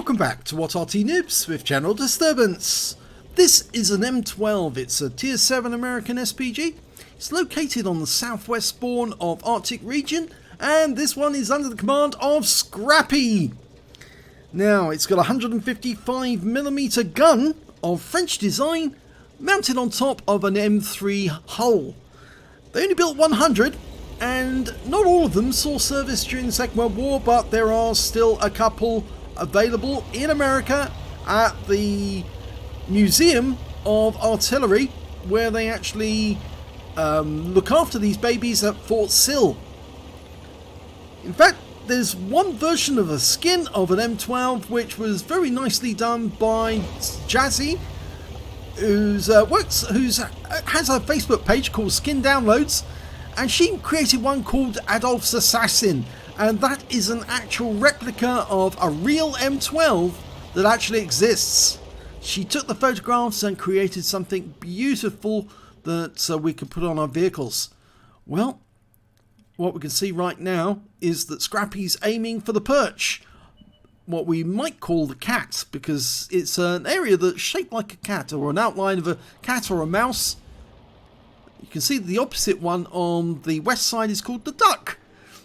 Welcome back to What Arty Noobs with Channel Disturbance. This is an M12, it's a Tier 7 American SPG. It's located on the southwest spawn of Arctic region, and this one is under the command of Scrappey. Now, it's got a 155mm gun of French design mounted on top of an M3 hull. They only built 100, and not all of them saw service during the Second World War, but there are still a couple available in America at the Museum of Artillery, where they actually look after these babies at Fort Sill. In fact, there's one version of a skin of an M12 which was very nicely done by Jazzy, who has a Facebook page called Skin Downloads, and she created one called Adolf's Assassin, and that is an actual replica of a real M12 that actually exists. She took the photographs and created something beautiful that we could put on our vehicles. Well, what we can see right now is that Scrappy's aiming for the perch, what we might call the cat, because it's an area that's shaped like a cat, or an outline of a cat or a mouse. You can see the opposite one on the west side is called the duck,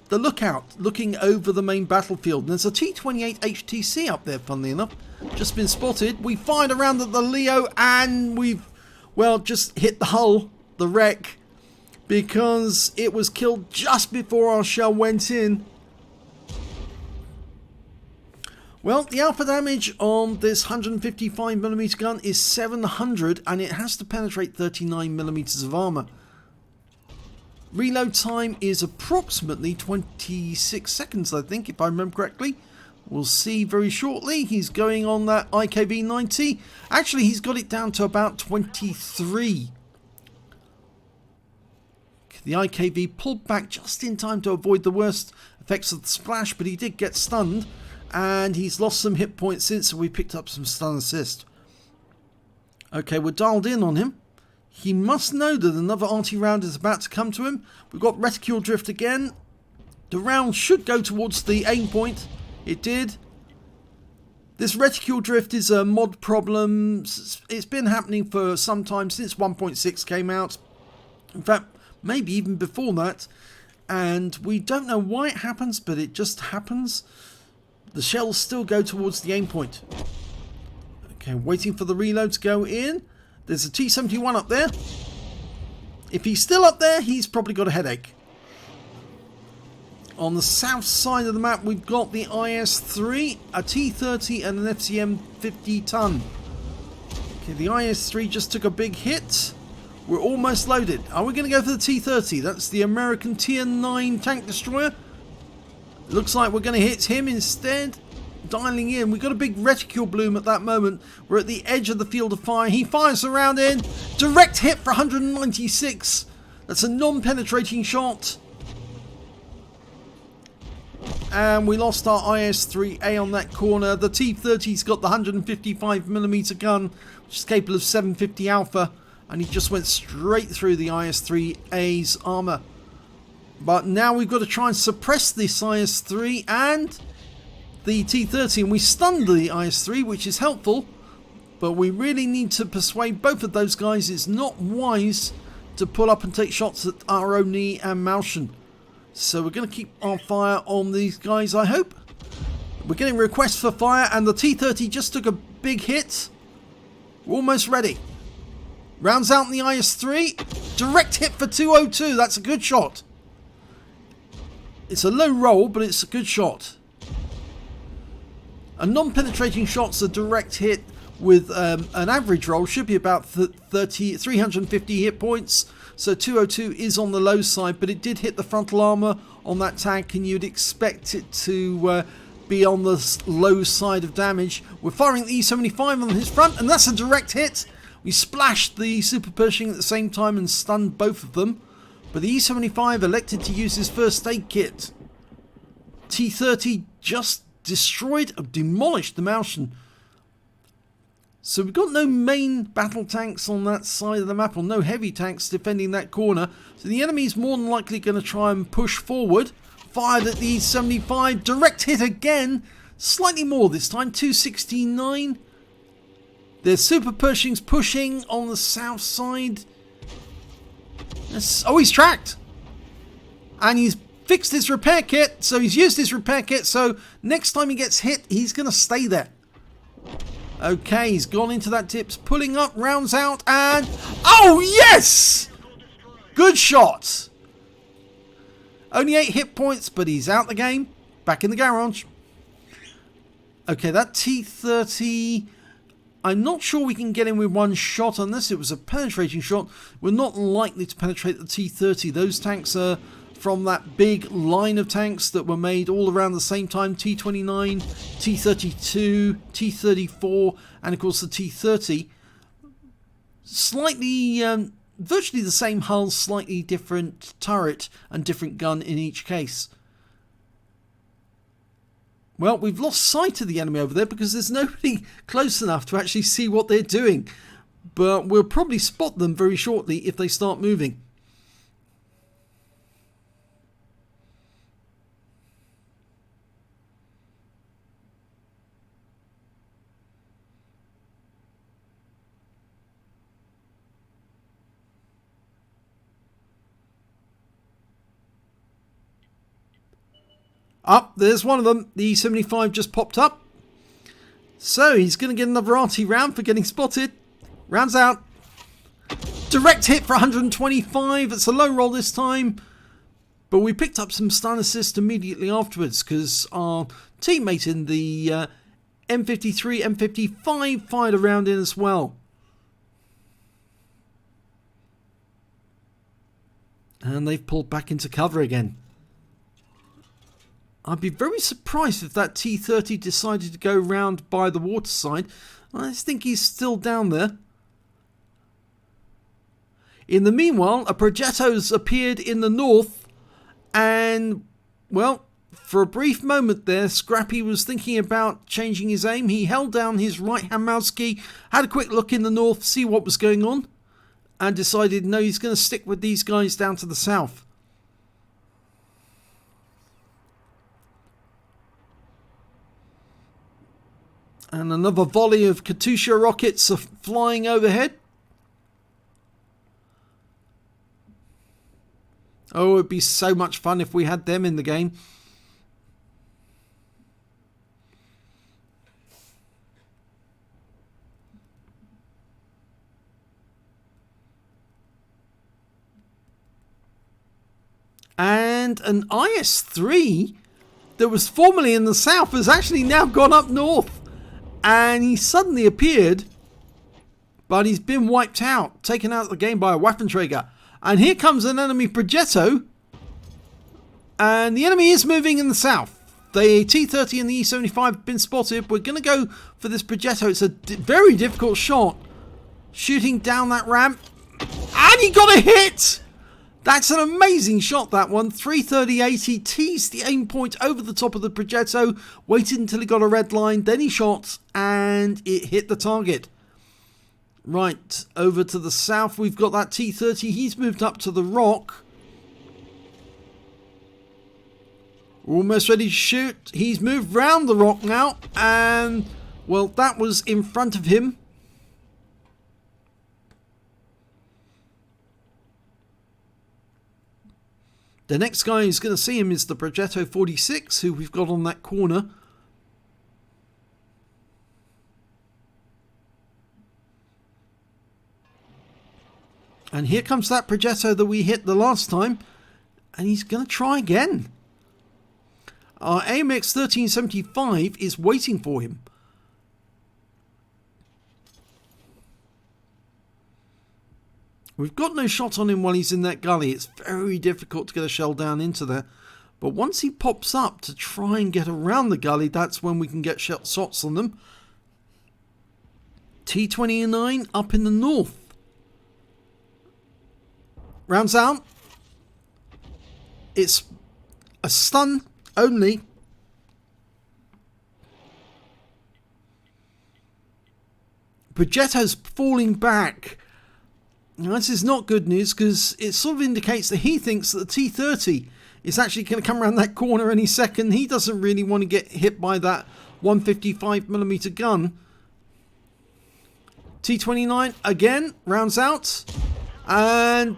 the lookout, looking over the main battlefield. And there's a T-28 HTC up there, funnily enough, just been spotted. We fired around at the Leo and we've, well, just hit the hull, the wreck, because it was killed just before our shell went in. Well, the alpha damage on this 155mm gun is 700, and it has to penetrate 39mm of armor. Reload time is approximately 26 seconds, I think, if I remember correctly. We'll see very shortly. He's going on that IKV-90. Actually, he's got it down to about 23. The IKV pulled back just in time to avoid the worst effects of the splash, but he did get stunned. And he's lost some hit points since, so we picked up some stun assist. Okay, we're dialed in on him. He must know that another Arty round is about to come to him. We've got reticule drift again. The round should go towards the aim point. It did. This reticule drift is a mod problem. It's been happening for some time, since 1.6 came out. In fact, maybe even before that. And we don't know why it happens, but it just happens. The shells still go towards the aim point. Okay, waiting for the reload to go in. There's a T-71 up there. If he's still up there, he's probably got a headache. On the south side of the map, we've got the IS-3, a T-30 and an FCM 50-ton. Okay, the IS-3 just took a big hit. We're almost loaded. Are we going to go for the T-30? That's the American Tier 9 tank destroyer. Looks like we're going to hit him instead. Dialing in. We've got a big reticule bloom at that moment. We're at the edge of the field of fire. He fires the round in. Direct hit for 196. That's a non-penetrating shot. And we lost our IS-3A on that corner. The T-30's got the 155mm gun, which is capable of 750 alpha. And he just went straight through the IS-3A's armor. But now we've got to try and suppress this IS-3 and the T-30, and we stunned the IS-3, which is helpful, but we really need to persuade both of those guys it's not wise to pull up and take shots at our Oni and Malshan. So we're going to keep our fire on these guys, I hope. We're getting requests for fire, and the T-30 just took a big hit. We're almost ready. Rounds out in the IS-3. Direct hit for 202. That's a good shot. It's a low roll, but it's a good shot. A non-penetrating shot's a direct hit with an average roll. Should be about 350 hit points. So 202 is on the low side, but it did hit the frontal armor on that tank, and you'd expect it to be on the low side of damage. We're firing the E-75 on his front, and that's a direct hit. We splashed the Super Pershing at the same time and stunned both of them. But the E-75 elected to use his first aid kit. T-30 just demolished the Malshan. So we've got no main battle tanks on that side of the map, or no heavy tanks defending that corner. So the enemy's more than likely going to try and push forward. Fired at the E-75, direct hit again. Slightly more this time, 269. There's Super Pershings pushing on the south side. Oh, he's tracked. And he's fixed his repair kit. So he's used his repair kit. So next time he gets hit, he's going to stay there. Okay, he's gone into that tips. Pulling up, rounds out, and... Oh, yes! Good shot. Only 8 hit points, but he's out the game. Back in the garage. Okay, that T30... I'm not sure we can get him with one shot unless it was a penetrating shot. We're not likely to penetrate the T30. Those tanks are from that big line of tanks that were made all around the same time. T29, T32, T34, and of course the T30. Slightly, virtually the same hull, slightly different turret and different gun in each case. Well, we've lost sight of the enemy over there because there's nobody close enough to actually see what they're doing. But we'll probably spot them very shortly if they start moving. Up, there's one of them. The E75 just popped up. So he's going to get another Arty round for getting spotted. Rounds out. Direct hit for 125. It's a low roll this time. But we picked up some stun assist immediately afterwards because our teammate in the M53, M55 fired a round in as well. And they've pulled back into cover again. I'd be very surprised if that T30 decided to go round by the water side. I think he's still down there. In the meanwhile, a Progetto's appeared in the north. And, well, for a brief moment there, Scrappy was thinking about changing his aim. He held down his right-hand mouse key, had a quick look in the north, see what was going on, and decided, no, he's going to stick with these guys down to the south. And another volley of Katyusha rockets are flying overhead. Oh, it'd be so much fun if we had them in the game. And an IS-3 that was formerly in the south has actually now gone up north. And he suddenly appeared, but he's been wiped out, taken out of the game by a Waffenträger. And here comes an enemy Progetto, and the enemy is moving in the south. The T30 and the E75 have been spotted. We're going to go for this Progetto. It's a very difficult shot, shooting down that ramp, and he got a hit! That's an amazing shot, that one. 330-80. He teased the aim point over the top of the Progetto, waited until he got a red line, then he shot, and it hit the target. Right, over to the south, we've got that T30. He's moved up to the rock. Almost ready to shoot. He's moved round the rock now, and, well, that was in front of him. The next guy who's going to see him is the Progetto 46, who we've got on that corner. And here comes that Progetto that we hit the last time. And he's going to try again. Our AMX 1375 is waiting for him. We've got no shot on him while he's in that gully. It's very difficult to get a shell down into there. But once he pops up to try and get around the gully, that's when we can get shots on them. T29 up in the north. Rounds out. It's a stun only. Progetto's falling back. Now, this is not good news because it sort of indicates that he thinks that the T30 is actually going to come around that corner any second. He doesn't really want to get hit by that 155mm gun. T29 again rounds out, and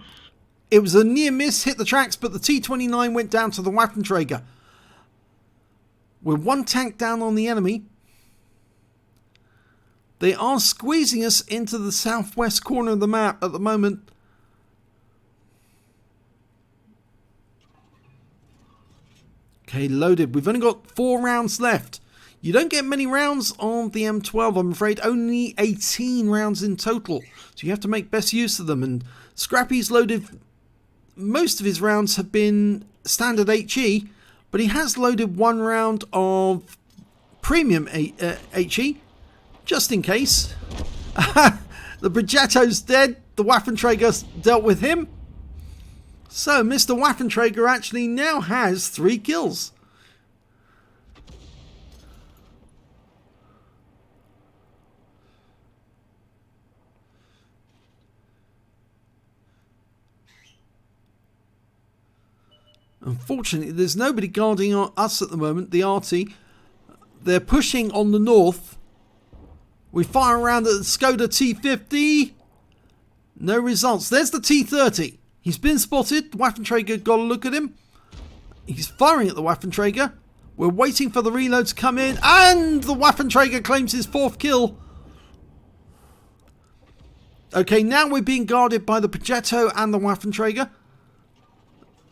it was a near miss, hit the tracks, but the T29 went down to the Waffenträger. We're one tank down on the enemy. They are squeezing us into the southwest corner of the map at the moment. Okay, loaded. We've only got 4 rounds left. You don't get many rounds on the M12, I'm afraid. Only 18 rounds in total. So you have to make best use of them. And Scrappy's loaded... Most of his rounds have been standard HE, but he has loaded 1 round of premium HE, just in case. The Progetto's dead. The Waffenträger's dealt with him. So Mr. Waffenträger actually now has 3 kills. Unfortunately, there's nobody guarding us at the moment, the Arty. They're pushing on the north. We fire around at the Skoda T50. No results. There's the T30. He's been spotted. The Waffenträger got a look at him. He's firing at the Waffenträger. We're waiting for the reload to come in. And the Waffenträger claims his 4th kill. Okay, now we're being guarded by the Progetto and the Waffenträger.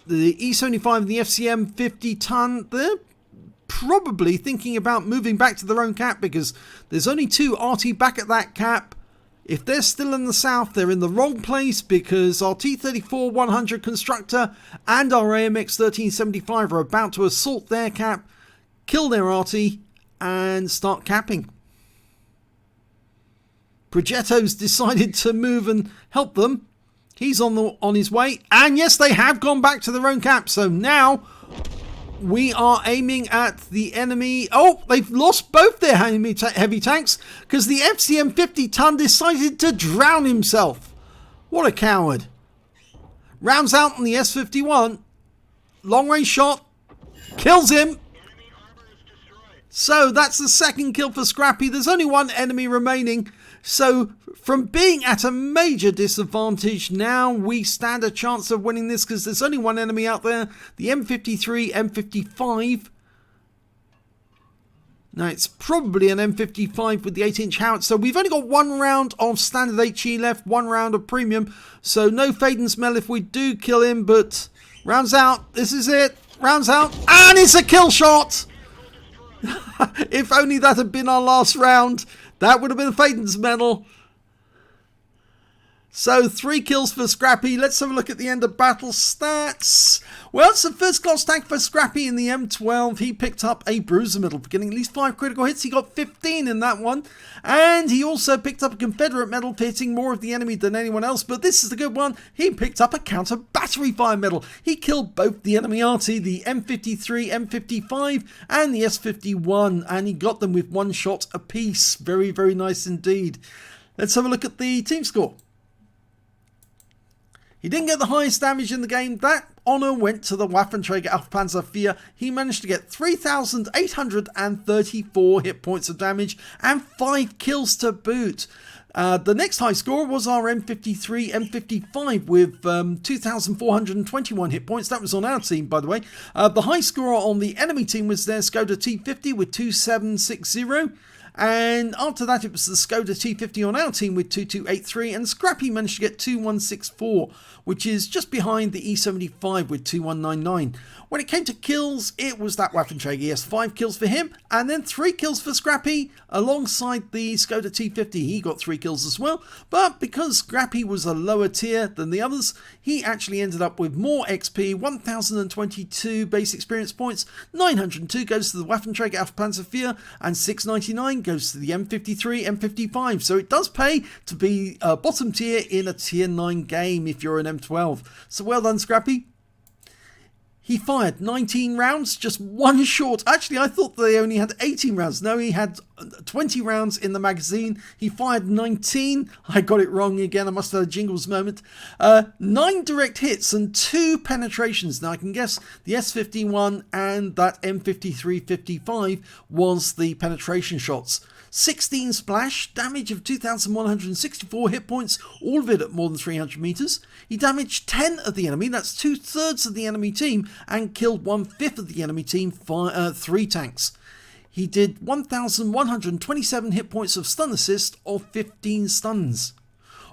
The E75 and the FCM 50-ton, they're probably thinking about moving back to their own cap because there's only 2 Arty back at that cap. If they're still in the south, they're in the wrong place because our T34-100 Constructor and our AMX 1375 are about to assault their cap, kill their Arty, and start capping. Progetto's decided to move and help them. He's on his way, and yes, they have gone back to their own cap. So now we are aiming at the enemy. Oh, they've lost both their heavy tanks because the FCM 50-ton decided to drown himself. What a coward. Rounds out on the S51. Long range shot. Kills him. So that's the 2nd kill for Scrappy. There's only 1 enemy remaining. So from being at a major disadvantage, now we stand a chance of winning this because there's only 1 enemy out there. The M53, M55. Now it's probably an M55 with the 8-inch howitzer. So we've only got 1 round of standard HE left, 1 round of premium. So no fade and smell if we do kill him, but rounds out. This is it. Rounds out. And it's a kill shot. If only that had been our last round. That would have been a Faden's medal. So 3 kills for Scrappy. Let's have a look at the end of battle stats. Well, it's the first class tank for Scrappy in the M12. He picked up a bruiser medal for getting at least 5 critical hits. He got 15 in that one. And he also picked up a Confederate medal for hitting more of the enemy than anyone else. But this is the good one. He picked up a counter battery fire medal. He killed both the enemy Arty, the M53, M55 and the S51. And he got them with 1 shot apiece. Very, very nice indeed. Let's have a look at the team score. He didn't get the highest damage in the game. That honour went to the Waffenträger Panzer IV. He managed to get 3,834 hit points of damage and 5 kills to boot. The next high score was our M53 M55 with 2,421 hit points. That was on our team, by the way. The high score on the enemy team was their Skoda T50 with 2,760. And after that, it was the Skoda T50 on our team with 2283, and Scrappy managed to get 2164, which is just behind the E75 with 2199. When it came to kills, it was that Waffenträger. Yes, 5 kills for him, and then 3 kills for Scrappy alongside the Skoda T50. He got 3 kills as well, but because Scrappy was a lower tier than the others, he actually ended up with more XP, 1,022 base experience points, 902 goes to the Waffenträger Panzer IV, and 699 goes to the M53, M55. So it does pay to be bottom tier in a tier 9 game if you're an M12. So well done, Scrappy. He fired 19 rounds, just one short. Actually, I thought they only had 18 rounds. No, he had 20 rounds in the magazine. He fired 19. I got it wrong again. I must have had a Jingles moment. 9 direct hits and 2 penetrations. Now, I can guess the S51 and that M53-55 was the penetration shots. 16 splash, damage of 2,164 hit points, all of it at more than 300 meters. He damaged 10 of the enemy, that's 2/3 of the enemy team, and killed 1/5 of the enemy team, 3 tanks. He did 1,127 hit points of stun assist of 15 stuns.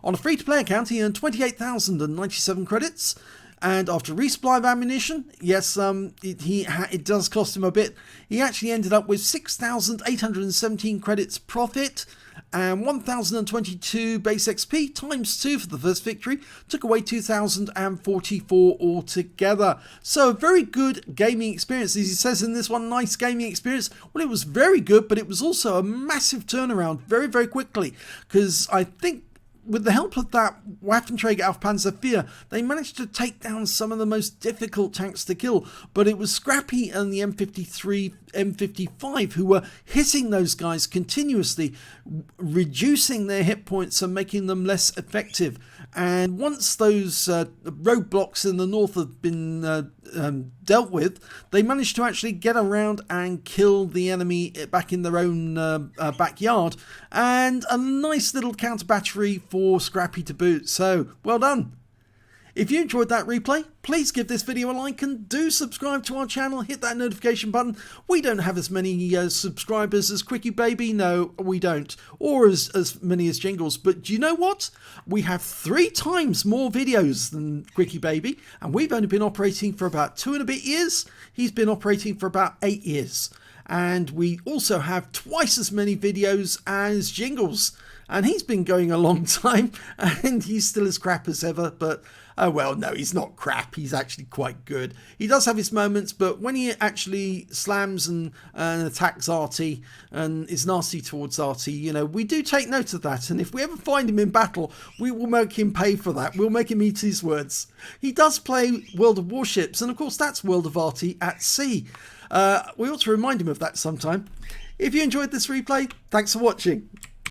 On a free-to-play account, he earned 28,097 credits. And after resupply of ammunition, yes, it does cost him a bit. He actually ended up with 6,817 credits profit and 1,022 base XP times 2 for the first victory. Took away 2,044 altogether. So a very good gaming experience. As he says in this one, nice gaming experience. Well, it was very good, but it was also a massive turnaround very, very quickly. Because I think with the help of that Waffenträger auf Panzer IV, they managed to take down some of the most difficult tanks to kill. But it was Scrappey and the M53, M55 who were hitting those guys continuously, reducing their hit points and making them less effective. And once those roadblocks in the north have been dealt with, they managed to actually get around and kill the enemy back in their own backyard. And a nice little counter battery for Scrappey to boot. So, well done. If you enjoyed that replay, please give this video a like and do subscribe to our channel. Hit that notification button. We don't have as many subscribers as Quickie Baby. No, we don't. Or as many as Jingles. But do you know what? We have 3 times more videos than Quickie Baby. And we've only been operating for about 2 and a bit years. He's been operating for about 8 years. And we also have twice as many videos as Jingles. And he's been going a long time. And he's still as crap as ever. But oh well, no, he's not crap. He's actually quite good. He does have his moments, but when he actually slams and attacks Arty and is nasty towards Arty, you know, we do take note of that. And if we ever find him in battle, we will make him pay for that. We'll make him eat his words. He does play World of Warships, and of course that's World of Arty at sea. We ought to remind him of that sometime. If you enjoyed this replay, thanks for watching.